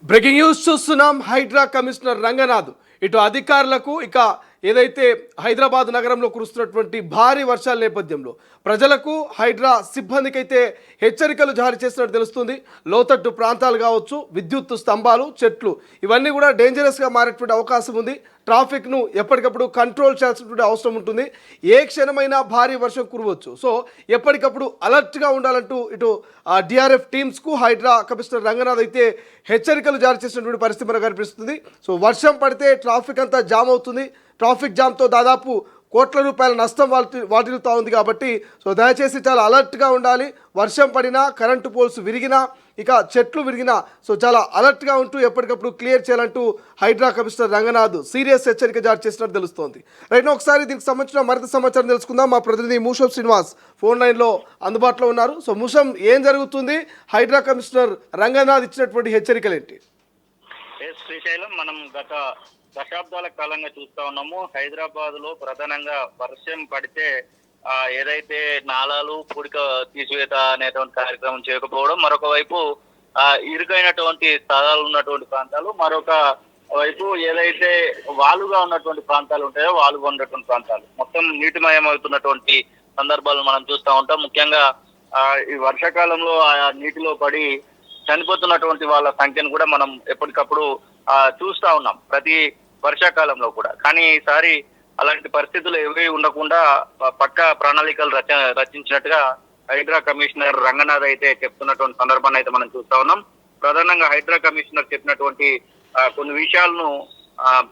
Breaking news చూస్తున్నాం. Hydraa commissioner Ranganath ఇటు అధికారులకు ఇక ఏదైతే హైదరాబాద్ నగరంలో కురుస్తున్నటువంటి భారీ వర్షాల నేపథ్యంలో ప్రజలకు హైడ్రా సిబ్బందికి అయితే హెచ్చరికలు జారీ చేసినట్టు తెలుస్తుంది. లోతట్టు ప్రాంతాలు కావచ్చు, విద్యుత్ స్తంభాలు, చెట్లు ఇవన్నీ కూడా డేంజరస్గా మారేటువంటి అవకాశం ఉంది. ట్రాఫిక్ను ఎప్పటికప్పుడు కంట్రోల్ చేయాల్సినటువంటి అవసరం ఉంటుంది. ఏ క్షణమైనా భారీ వర్షం కురవచ్చు. సో ఎప్పటికప్పుడు అలర్ట్గా ఉండాలంటూ ఇటు డిఆర్ఎఫ్ టీమ్స్కు హైడ్రా కమిషనర్ రంగనాథ్ అయితే హెచ్చరికలు జారీ చేసినటువంటి పరిస్థితి మనకు కనిపిస్తుంది. సో వర్షం పడితే ట్రాఫిక్ అంతా జామ్ అవుతుంది. ట్రాఫిక్ జామ్తో దాదాపు కోట్ల రూపాయల నష్టం వాటిల్లుతూ ఉంది. కాబట్టి సో దయచేసి చాలా అలర్ట్గా ఉండాలి. వర్షం పడినా, కరెంటు పోల్స్ విరిగినా, ఇక చెట్లు విరిగినా సో చాలా అలర్ట్గా ఉంటూ ఎప్పటికప్పుడు క్లియర్ చేయాలంటూ హైడ్రా కమిషనర్ రంగనాథ్ సీరియస్ హెచ్చరిక జారీ చేసినట్టు తెలుస్తోంది. రైట్, ఒకసారి దీనికి సంబంధించిన మరింత సమాచారం తెలుసుకుందాం. మా ప్రతినిధి మూషం శ్రీనివాస్ ఫోన్ లైన్లో అందుబాటులో ఉన్నారు. సో మూషం, ఏం జరుగుతుంది? హైడ్రా కమిషనర్ రంగనాథ్ ఇచ్చినటువంటి హెచ్చరికలు ఏంటి? శ్రీశైలం, మనం గత దశాబ్దాల కాలంగా చూస్తా ఉన్నాము. హైదరాబాద్ లో ప్రధానంగా వర్షం పడితే ఏదైతే నాలాలు పూడిక తీసివేత అనేటువంటి కార్యక్రమం చేయకపోవడం, మరొక వైపు ఇరుకైనటువంటి స్థలాలు ఉన్నటువంటి ప్రాంతాలు, మరొక వైపు ఏదైతే వాలుగా ఉన్నటువంటి ప్రాంతాలు ఉంటాయో వాలుగా ఉన్నటువంటి ప్రాంతాలు మొత్తం నీటిమయం అవుతున్నటువంటి సందర్భాలు మనం చూస్తూ ఉంటాం. ముఖ్యంగా ఈ వర్షాకాలంలో ఆ నీటిలో పడి చనిపోతున్నటువంటి వాళ్ళ సంఖ్యను కూడా మనం ఎప్పటికప్పుడు చూస్తా ఉన్నాం ప్రతి వర్షాకాలంలో కూడా. కానీ ఈసారి అలాంటి పరిస్థితులు ఏవి ఉండకుండా పక్కా ప్రణాళికలు రచించినట్టుగా హైడ్రా కమిషనర్ రంగనాథ్ అయితే చెప్తున్నటువంటి సందర్భాన్ని అయితే మనం చూస్తా ఉన్నాం. ప్రధానంగా హైడ్రా కమిషనర్ చెప్పినటువంటి కొన్ని విషయాలను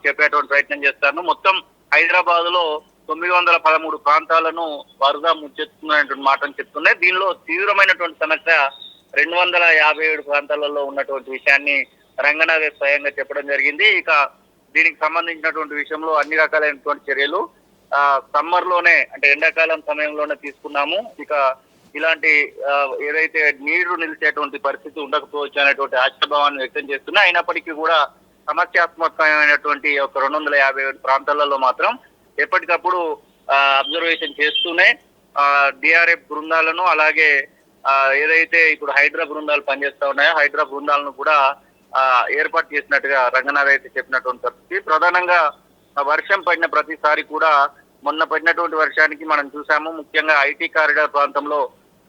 చెప్పేటువంటి ప్రయత్నం చేస్తాను. మొత్తం హైదరాబాద్ లో 913 ప్రాంతాలను వరద ముంచెత్తుతున్నటువంటి మాటను చెప్తున్నాయి. దీనిలో తీవ్రమైనటువంటి సమస్య 257 ప్రాంతాలలో ఉన్నటువంటి విషయాన్ని రంగనాథ్ స్వయంగా చెప్పడం జరిగింది. ఇక దీనికి సంబంధించినటువంటి విషయంలో అన్ని రకాలైనటువంటి చర్యలు సమ్మర్ లోనే, అంటే ఎండాకాలం సమయంలోనే తీసుకున్నాము. ఇక ఇలాంటి ఏదైతే నీరు నిలిచేటువంటి పరిస్థితి ఉండకపోవచ్చు అనేటువంటి ఆశాభావాన్ని వ్యక్తం చేస్తున్నా, అయినప్పటికీ కూడా సమస్యాత్మకమైనటువంటి ఒక 257 ప్రాంతాలలో మాత్రం ఎప్పటికప్పుడు అబ్జర్వేషన్ చేస్తూనే డిఆర్ఎఫ్ బృందాలను, అలాగే ఏదైతే ఇప్పుడు హైడ్రా బృందాలు పనిచేస్తా ఉన్నాయో హైడ్రా బృందాలను కూడా ఏర్పాటు చేసినట్టుగా రంగనాథ్ అయితే చెప్పినటువంటి పరిస్థితి. ప్రధానంగా వర్షం పడిన ప్రతిసారి కూడా, మొన్న పడినటువంటి వర్షానికి మనం చూసాము, ముఖ్యంగా ఐటీ కారిడార్ ప్రాంతంలో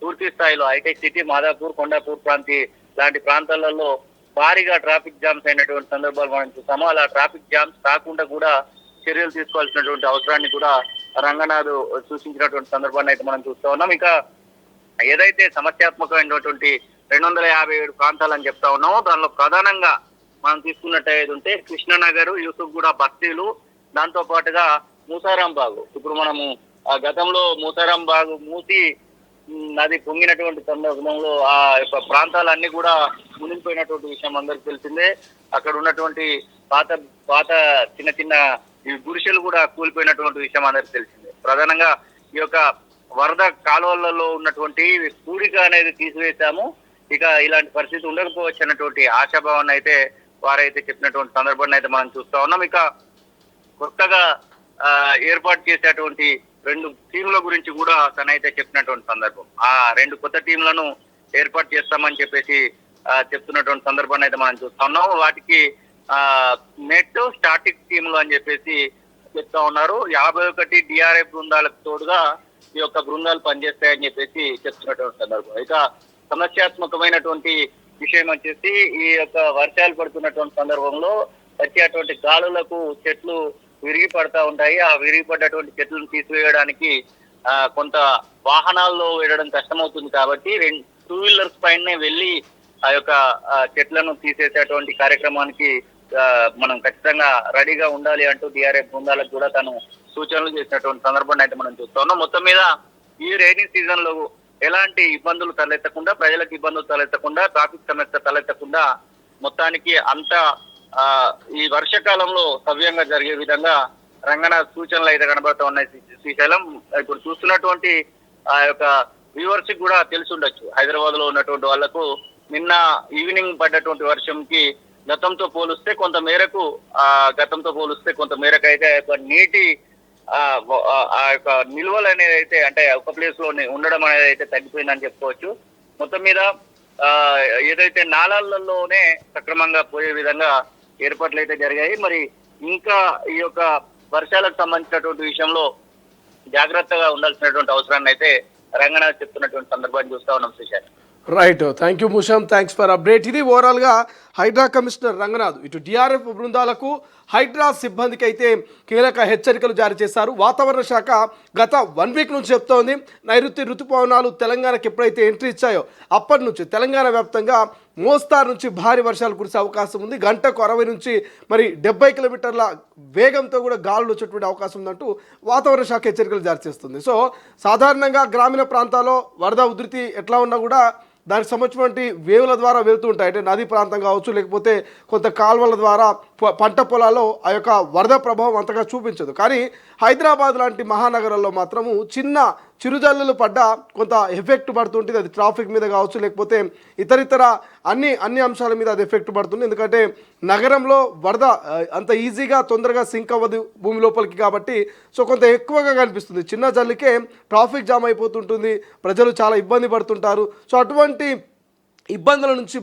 పూర్తి స్థాయిలో హైటెక్ సిటీ, మాదాపూర్, కొండాపూర్ లాంటి ప్రాంతాలలో భారీగా ట్రాఫిక్ జామ్స్ అయినటువంటి సందర్భాలు మనం చూసాము. అలా ట్రాఫిక్ జామ్స్ కాకుండా కూడా చర్యలు తీసుకోవాల్సినటువంటి అవసరాన్ని కూడా రంగనాథ్ సూచించినటువంటి సందర్భాన్ని అయితే మనం చూస్తా ఉన్నాం. ఇక ఏదైతే సమస్యాత్మకమైనటువంటి 257 ప్రాంతాలు అని చెప్తా ఉన్నామో దానిలో ప్రధానంగా మనం తీసుకున్నట్టయితే ఉంటే కృష్ణనగర్, యూసుఫ్గూడ బస్తీలు, దాంతో పాటుగా మూసారాం బాగు. ఇప్పుడు మనము గతంలో మూసారాం బాగు మూసి నది పొంగినటువంటి సందర్భంలో ఆ యొక్క ప్రాంతాలన్నీ కూడా మునిగిపోయినటువంటి విషయం అందరికి తెలిసిందే. అక్కడ ఉన్నటువంటి పాత చిన్న చిన్న గుడిసెలు కూడా కూలిపోయినటువంటి విషయం అందరికి తెలిసిందే. ప్రధానంగా ఈ యొక్క వరద కాలువలలో ఉన్నటువంటి పూడిక అనేది తీసివేశాము. ఇక ఇలాంటి పరిస్థితి ఉండకపోవచ్చు అన్నటువంటి ఆశాభావాన్ని అయితే వారైతే చెప్పినటువంటి సందర్భాన్ని అయితే మనం చూస్తా ఉన్నాం. ఇక కొత్తగా ఏర్పాటు చేసేటువంటి 2 టీంల గురించి కూడా తనైతే చెప్పినటువంటి సందర్భం. ఆ 2 కొత్త టీంలను ఏర్పాటు చేస్తామని చెప్పేసి చెప్తున్నటువంటి సందర్భాన్ని అయితే మనం చూస్తా ఉన్నాం. వాటికి నెట్ స్టాటిక్ టీంలు అని చెప్పేసి చెప్తా ఉన్నారు. 51 డిఆర్ఎఫ్ బృందాలకు తోడుగా ఈ యొక్క బృందాలు పనిచేస్తాయని చెప్పేసి చెప్తున్నటువంటి సందర్భం. ఇక సమస్యాత్మకమైనటువంటి విషయం వచ్చేసి ఈ యొక్క వర్షాలు పడుతున్నటువంటి సందర్భంలో వచ్చేటువంటి గాలులకు చెట్లు విరిగి పడతా ఉంటాయి. ఆ విరిగిపడ్డటువంటి చెట్లను తీసివేయడానికి కొంత వాహనాల్లో వెళ్ళడం కష్టమవుతుంది. కాబట్టి 2 వీలర్స్ పైనే వెళ్ళి ఆ యొక్క చెట్లను తీసేసేటువంటి కార్యక్రమానికి మనం ఖచ్చితంగా రెడీగా ఉండాలి అంటూ డిఆర్ఎఫ్ బృందాలకు కూడా తను సూచనలు చేసినటువంటి సందర్భాన్ని అయితే మనం చూస్తా ఉన్నాం. మొత్తం మీద ఈ రైనీ సీజన్ లో ఎలాంటి ఇబ్బందులు తలెత్తకుండా, ప్రజలకు ఇబ్బందులు తలెత్తకుండా, ట్రాఫిక్ సమస్య తలెత్తకుండా మొత్తానికి అంతా ఈ వర్షాకాలంలో సవ్యంగా జరిగే విధంగా రంగనాథ్ సూచనలు అయితే కనబడుతూ ఉన్నాయి. శ్రీశైలం, ఇప్పుడు చూస్తున్నటువంటి ఆ యొక్క వ్యూవర్స్ కూడా తెలిసి ఉండొచ్చు, హైదరాబాద్ లో ఉన్నటువంటి వాళ్లకు నిన్న ఈవినింగ్ పడ్డటువంటి వర్షంకి గతంతో పోలిస్తే కొంత మేరకు అయితే నీటి ఆ యొక్క నిల్వలు అనేది అయితే, అంటే ఒక ప్లేస్ లో ఉండడం అనేది అయితే తగ్గిపోయిందని చెప్పుకోవచ్చు. మొత్తం మీద ఆ, ఏదైతే నాలాలలోనే సక్రమంగా పోయే విధంగా ఏర్పాట్లు అయితే జరిగాయి. మరి ఇంకా ఈ యొక్క వర్షాలకు సంబంధించినటువంటి విషయంలో జాగ్రత్తగా ఉండాల్సినటువంటి అవసరాన్ని అయితే రంగనాథ్ చెప్తున్నటువంటి సందర్భాన్ని చూస్తా ఉన్నాం శ్రీశాంత్. రైట్, థ్యాంక్ యూ ముషాం, థ్యాంక్స్ ఫర్ అప్డేట్. ఇది ఓవరాల్గా హైడ్రా కమిషనర్ రంగనాథ్ ఇటు డిఆర్ఎఫ్ బృందాలకు హైడ్రా సిబ్బందికి అయితే కీలక హెచ్చరికలు జారీ చేశారు. వాతావరణ శాఖ గత 1 వీక్ నుంచి చెప్తోంది, నైరుతి ఋతుపవనాలు తెలంగాణకు ఎప్పుడైతే ఎంట్రీ ఇచ్చాయో అప్పటి నుంచి తెలంగాణ వ్యాప్తంగా మోస్తారు నుంచి భారీ వర్షాలు కురిసే అవకాశం ఉంది. గంటకు 60 నుంచి 70 కిలోమీటర్ల వేగంతో కూడా గాలులు వచ్చేటువంటి అవకాశం ఉందంటూ వాతావరణ శాఖ హెచ్చరికలు జారీ చేస్తుంది. సో సాధారణంగా గ్రామీణ ప్రాంతాల్లో వరద ఉధృతి ఎట్లా ఉన్నా కూడా దానికి సంబంధించినటువంటి వేవుల ద్వారా వెళ్తూ ఉంటాయి. అంటే నదీ ప్రాంతం కావచ్చు, లేకపోతే కొంత కాలువల ద్వారా పంట పొలాల్లో ఆ యొక్క వరద ప్రభావం అంతగా చూపించదు. కానీ హైదరాబాద్ లాంటి మహానగరంలో మాత్రము చిన్న చిరుజల్లులు పడ్డా కొంత ఎఫెక్ట్ పడుతుంటుంది. అది ట్రాఫిక్ మీద కావచ్చు, లేకపోతే ఇతరితర అన్ని అంశాల మీద అది ఎఫెక్ట్ పడుతుంది. ఎందుకంటే నగరంలో వరద అంత ఈజీగా తొందరగా సింక్ అవ్వదు భూమి లోపలికి కాబట్టి సో కొంత ఎక్కువగా కనిపిస్తుంది. చిన్న జల్లుకే ట్రాఫిక్ జామ్ అయిపోతుంటుంది, ప్రజలు చాలా ఇబ్బంది పడుతుంటారు. సో అటువంటి ఇబ్బందుల నుంచి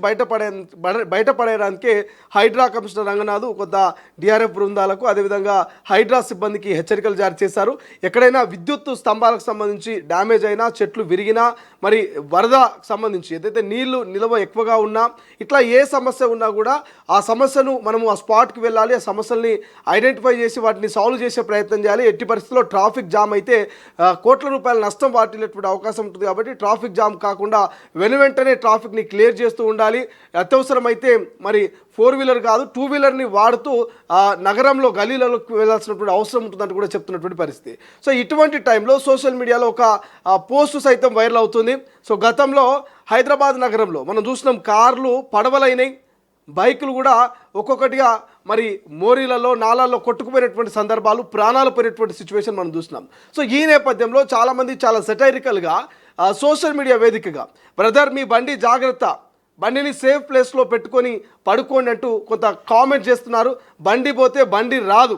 బయటపడేయడానికే హైడ్రా కమిషనర్ రంగనాథ్ కొంత డిఆర్ఎఫ్ బృందాలకు అదేవిధంగా హైడ్రా సిబ్బందికి హెచ్చరికలు జారీ చేశారు. ఎక్కడైనా విద్యుత్ స్తంభాలకు సంబంధించి డ్యామేజ్ అయినా, చెట్లు విరిగినా, మరి వరద సంబంధించి ఏదైతే నీళ్లు నిల్వ ఎక్కువగా ఉన్నా, ఇట్లా ఏ సమస్య ఉన్నా కూడా ఆ సమస్యను మనము ఆ స్పాట్కి వెళ్ళాలి, ఆ సమస్యల్ని ఐడెంటిఫై చేసి వాటిని సాల్వ్ చేసే ప్రయత్నం చేయాలి. ఎట్టి పరిస్థితుల్లో ట్రాఫిక్ జామ్ అయితే కోట్ల రూపాయల నష్టం వాటిల్లేటువంటి అవకాశం ఉంటుంది. కాబట్టి ట్రాఫిక్ జామ్ కాకుండా వెంటనే ట్రాఫిక్ని క్లియర్ చేస్తూ ఉండాలి. అత్యవసరమైతే మరి 4-వీలర్ కాదు 2-వీలర్ని వాడుతూ నగరంలో గలీలలోకి వెళ్ళాల్సినటువంటి అవసరం ఉంటుందంటూ కూడా చెప్తున్నటువంటి పరిస్థితి. సో ఇటువంటి టైంలో సోషల్ మీడియాలో ఒక పోస్ట్ సైతం వైరల్ అవుతుంది. సో గతంలో హైదరాబాద్ నగరంలో మనం చూసినాం, కార్లు పడవలైనవి, బైకులు కూడా ఒక్కొక్కటిగా మరి మోరీలలో నాలాల్లో కొట్టుకుపోయినటువంటి సందర్భాలు, ప్రాణాలు పోయినటువంటి సిచ్యువేషన్ మనం చూసినాం. సో ఈ నేపథ్యంలో చాలామంది చాలా సెటైరికల్గా సోషల్ మీడియా వేదికగా బ్రదర్ మీ బండి జాగ్రత్త, బండిని సేఫ్ ప్లేస్లో పెట్టుకొని పడుకోండి అంటూ కొంత కామెంట్ చేస్తున్నారు. బండి పోతే బండి రాదు,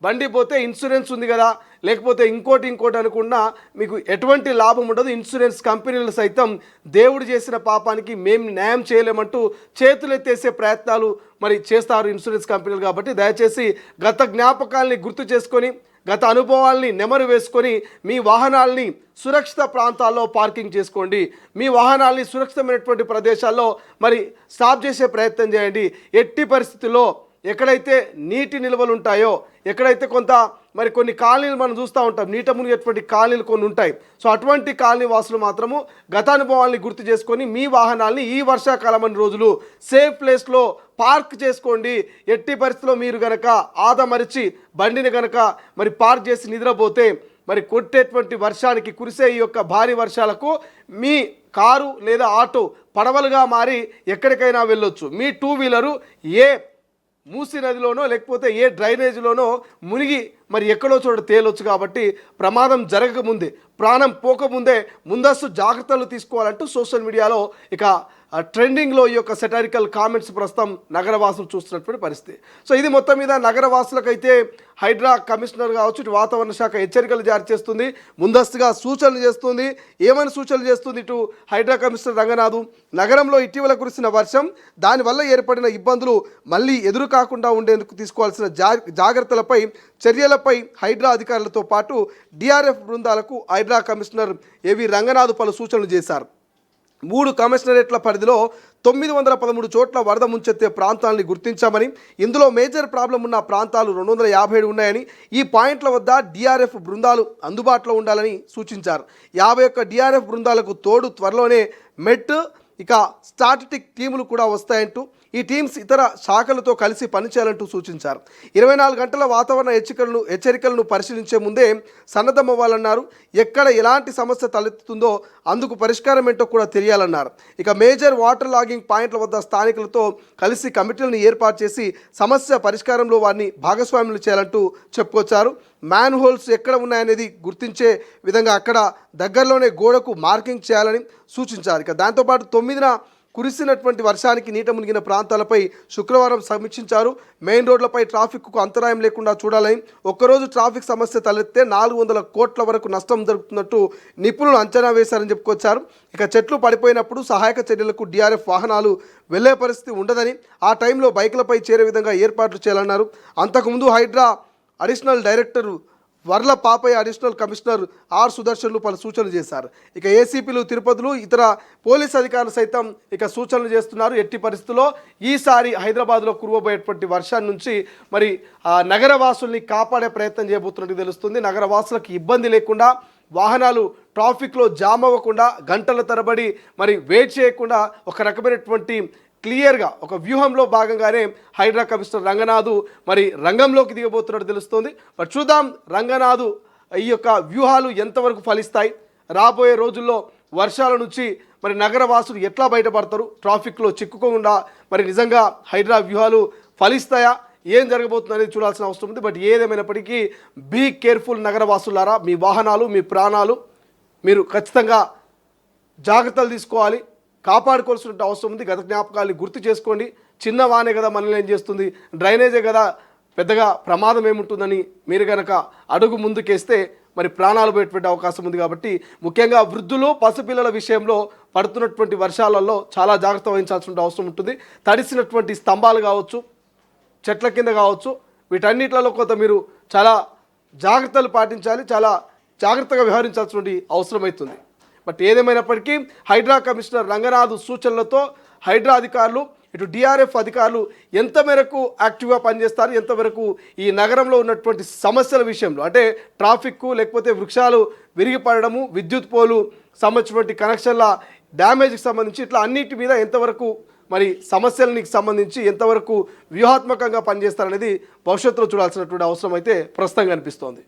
బండి పోతే ఇన్సూరెన్స్ ఉంది కదా, లేకపోతే ఇంకోటి అనుకున్నా మీకు ఎటువంటి లాభం ఉండదు. ఇన్సూరెన్స్ కంపెనీలు సైతం దేవుడు చేసిన పాపానికి మేము న్యాయం చేయలేమంటూ చేతులెత్తేసే ప్రయత్నాలు మరి చేస్తారు ఇన్సూరెన్స్ కంపెనీలు. కాబట్టి దయచేసి గత జ్ఞాపకాలని గుర్తు చేసుకొని, గత అనుభవాల్ని నెమరు వేసుకొని మీ వాహనాల్ని సురక్షిత ప్రాంతాల్లో పార్కింగ్ చేసుకోండి. మీ వాహనాల్ని సురక్షితమైనటువంటి ప్రదేశాల్లో మరి స్టాప్ చేసే ప్రయత్నం చేయండి. ఎట్టి పరిస్థితుల్లో ఎక్కడైతే నీటి నిల్వలు ఉంటాయో, ఎక్కడైతే కొంత మరి కొన్ని కాలనీలు మనం చూస్తూ ఉంటాం, నీట మునిగేటువంటి కాలనీలు కొన్ని ఉంటాయి. సో అటువంటి కాలనీ వాసులు మాత్రము గత అనుభవాల్ని గుర్తు చేసుకొని మీ వాహనాల్ని ఈ వర్షాకాలం అన్ని రోజులు సేఫ్ ప్లేస్లో పార్క్ చేసుకోండి. ఎట్టి పరిస్థితిలో మీరు గనక ఆదమరిచి బండిని గనక మరి పార్క్ చేసి నిద్రపోతే మరి కొట్టేటువంటి వర్షానికి, కురిసే ఈ యొక్క భారీ వర్షాలకు మీ కారు లేదా ఆటో పడవలుగా మారి ఎక్కడికైనా వెళ్ళొచ్చు. మీ 2-వీలరు ఏ మూసీ నదిలోనో లేకపోతే ఏ డ్రైనేజీలోనో మునిగి మరి ఎక్కడో చోట తేలొచ్చు. కాబట్టి ప్రమాదం జరగకముందే, ప్రాణం పోకముందే ముందస్తు జాగ్రత్తలు తీసుకోవాలంటూ సోషల్ మీడియాలో ఇక ట్రెండింగ్లో ఈ యొక్క సెటారికల్ కామెంట్స్ ప్రస్తుతం నగరవాసులు చూస్తున్నటువంటి పరిస్థితి. సో ఇది మొత్తం మీద నగరవాసులకైతే హైడ్రా కమిషనర్ కావచ్చు, ఇటు వాతావరణ శాఖ హెచ్చరికలు జారీ చేస్తుంది, ముందస్తుగా సూచనలు చేస్తుంది. ఏమైనా సూచనలు చేస్తుంది ఇటు హైడ్రా కమిషనర్ రంగనాథ్? నగరంలో ఇటీవల కురిసిన వర్షం, దానివల్ల ఏర్పడిన ఇబ్బందులు మళ్ళీ ఎదురు కాకుండా ఉండేందుకు తీసుకోవాల్సిన జాగ్రత్తలపై, చర్యలపై హైడ్రా అధికారులతో పాటు డిఆర్ఎఫ్ బృందాలకు హైడ్రా కమిషనర్ ఏవి రంగనాథ్ పలు సూచనలు చేశారు. 3 కమిషనరేట్ల పరిధిలో 913 చోట్ల వరద ముంచెత్తే ప్రాంతాలని గుర్తించామని, ఇందులో మేజర్ ప్రాబ్లం ఉన్న ప్రాంతాలు 257 ఉన్నాయని, ఈ పాయింట్ల వద్ద డిఆర్ఎఫ్ బృందాలు అందుబాటులో ఉండాలని సూచించారు. 51 డిఆర్ఎఫ్ బృందాలకు తోడు త్వరలోనే మెట్ ఇక స్టాటిస్టిక్ టీములు కూడా వస్తాయంటూ, ఈ టీమ్స్ ఇతర శాఖలతో కలిసి పనిచేయాలంటూ సూచించారు. 24 గంటల వాతావరణ హెచ్చరికలను పరిశీలించే ముందే సన్నద్ధమవ్వాలన్నారు. ఎక్కడ ఎలాంటి సమస్య తలెత్తుతుందో అందుకు పరిష్కారం ఏంటో కూడా తెలియాలన్నారు. ఇక మేజర్ వాటర్ లాగింగ్ పాయింట్ల వద్ద స్థానికులతో కలిసి కమిటీలను ఏర్పాటు చేసి సమస్య పరిష్కారంలో వారిని భాగస్వాములు చేయాలంటూ చెప్పుకొచ్చారు. మ్యాన్ హోల్స్ ఎక్కడ ఉన్నాయనేది గుర్తించే విధంగా అక్కడ దగ్గరలోనే గోడకు మార్కింగ్ చేయాలని సూచించారు. ఇక దాంతోపాటు 9న కురిసినటువంటి వర్షానికి నీట మునిగిన ప్రాంతాలపై శుక్రవారం సమీక్షించారు. మెయిన్ రోడ్లపై ట్రాఫిక్కు అంతరాయం లేకుండా చూడాలని, ఒక్కరోజు ట్రాఫిక్ సమస్య తలెత్తే 400 కోట్ల వరకు నష్టం జరుగుతున్నట్టు నిపుణులు అంచనా వేశారని చెప్పుకొచ్చారు. ఇక చెట్లు పడిపోయినప్పుడు సహాయక చర్యలకు DRF వాహనాలు వెళ్లే పరిస్థితి ఉండదని, ఆ టైంలో బైకులపై చేరే విధంగా ఏర్పాట్లు చేయాలన్నారు. అంతకుముందు Hydraa additional director Varla Papaiah, additional commissioner R సుదర్శన్లు పలు సూచనలు చేశారు. ఇక ఏసీపీలు, తిరుపతులు, ఇతర పోలీస్ అధికారులు సైతం ఇక సూచనలు చేస్తున్నారు. ఎట్టి పరిస్థితుల్లో ఈసారి హైదరాబాద్లో కురవబోయేటువంటి వర్షాన్ని నుంచి మరి నగరవాసుల్ని కాపాడే ప్రయత్నం చేయబోతున్నట్టు తెలుస్తుంది. నగరవాసులకు ఇబ్బంది లేకుండా, వాహనాలు ట్రాఫిక్లో జామ్ అవ్వకుండా, గంటల తరబడి మరి వెయిట్ చేయకుండా ఒక రకమైనటువంటి క్లియర్గా ఒక వ్యూహంలో భాగంగానే హైడ్రా కమిషనర్ రంగనాథు మరి రంగంలోకి దిగబోతున్నట్టు తెలుస్తోంది. మరి చూద్దాం రంగనాథు ఈ యొక్క వ్యూహాలు ఎంతవరకు ఫలిస్తాయి, రాబోయే రోజుల్లో వర్షాల నుంచి మరి నగరవాసులు ఎట్లా బయటపడతారు, ట్రాఫిక్లో చిక్కుకోకుండా మరి నిజంగా హైడ్రా వ్యూహాలు ఫలిస్తాయా, ఏం జరగబోతుంది అనేది చూడాల్సిన అవసరం ఉంది. బట్ ఏదేమైనప్పటికీ బీ కేర్ఫుల్ నగరవాసులారా, మీ వాహనాలు, మీ ప్రాణాలు మీరు ఖచ్చితంగా జాగ్రత్తలు తీసుకోవాలి, కాపాడుకోవాల్సిన అవసరం ఉంది. గత జ్ఞాపకాలు గుర్తు చేసుకోండి. చిన్న వానే కదా మనల్ని ఏం చేస్తుంది, డ్రైనేజే కదా పెద్దగా ప్రమాదం ఏముంటుందని మీరు కనుక అడుగు ముందుకేస్తే మరి ప్రాణాలు పోయేటువంటి అవకాశం ఉంది. కాబట్టి ముఖ్యంగా వృద్ధులు, పసిపిల్లల విషయంలో పడుతున్నటువంటి వర్షాలలో చాలా జాగ్రత్త వహించాల్సిన అవసరం ఉంటుంది. తడిసినటువంటి స్తంభాలు కావచ్చు, చెట్ల కింద కావచ్చు, వీటన్నిటిలో కొంత మీరు చాలా జాగ్రత్తలు పాటించాలి, చాలా జాగ్రత్తగా వ్యవహరించాల్సిన అవసరం అవుతుంది. బట్ ఏదేమైనప్పటికీ హైడ్రా కమిషనర్ రంగనాథ్ సూచనలతో హైడ్రా అధికారులు, ఇటు DRF అధికారులు ఎంత మేరకు యాక్టివ్గా పనిచేస్తారు, ఎంతవరకు ఈ నగరంలో ఉన్నటువంటి సమస్యల విషయంలో, అంటే ట్రాఫిక్ లేకపోతే వృక్షాలు విరిగిపడము, విద్యుత్ పోలు సంబంధించినటువంటి కనెక్షన్ల డ్యామేజ్కి సంబంధించి ఇట్లా అన్నిటి మీద ఎంతవరకు మరి సమస్యలకి సంబంధించి ఎంతవరకు వ్యూహాత్మకంగా పనిచేస్తారనేది భవిష్యత్తులో చూడాల్సినటువంటి అవసరం అయితే ప్రస్తుతం కనిపిస్తోంది.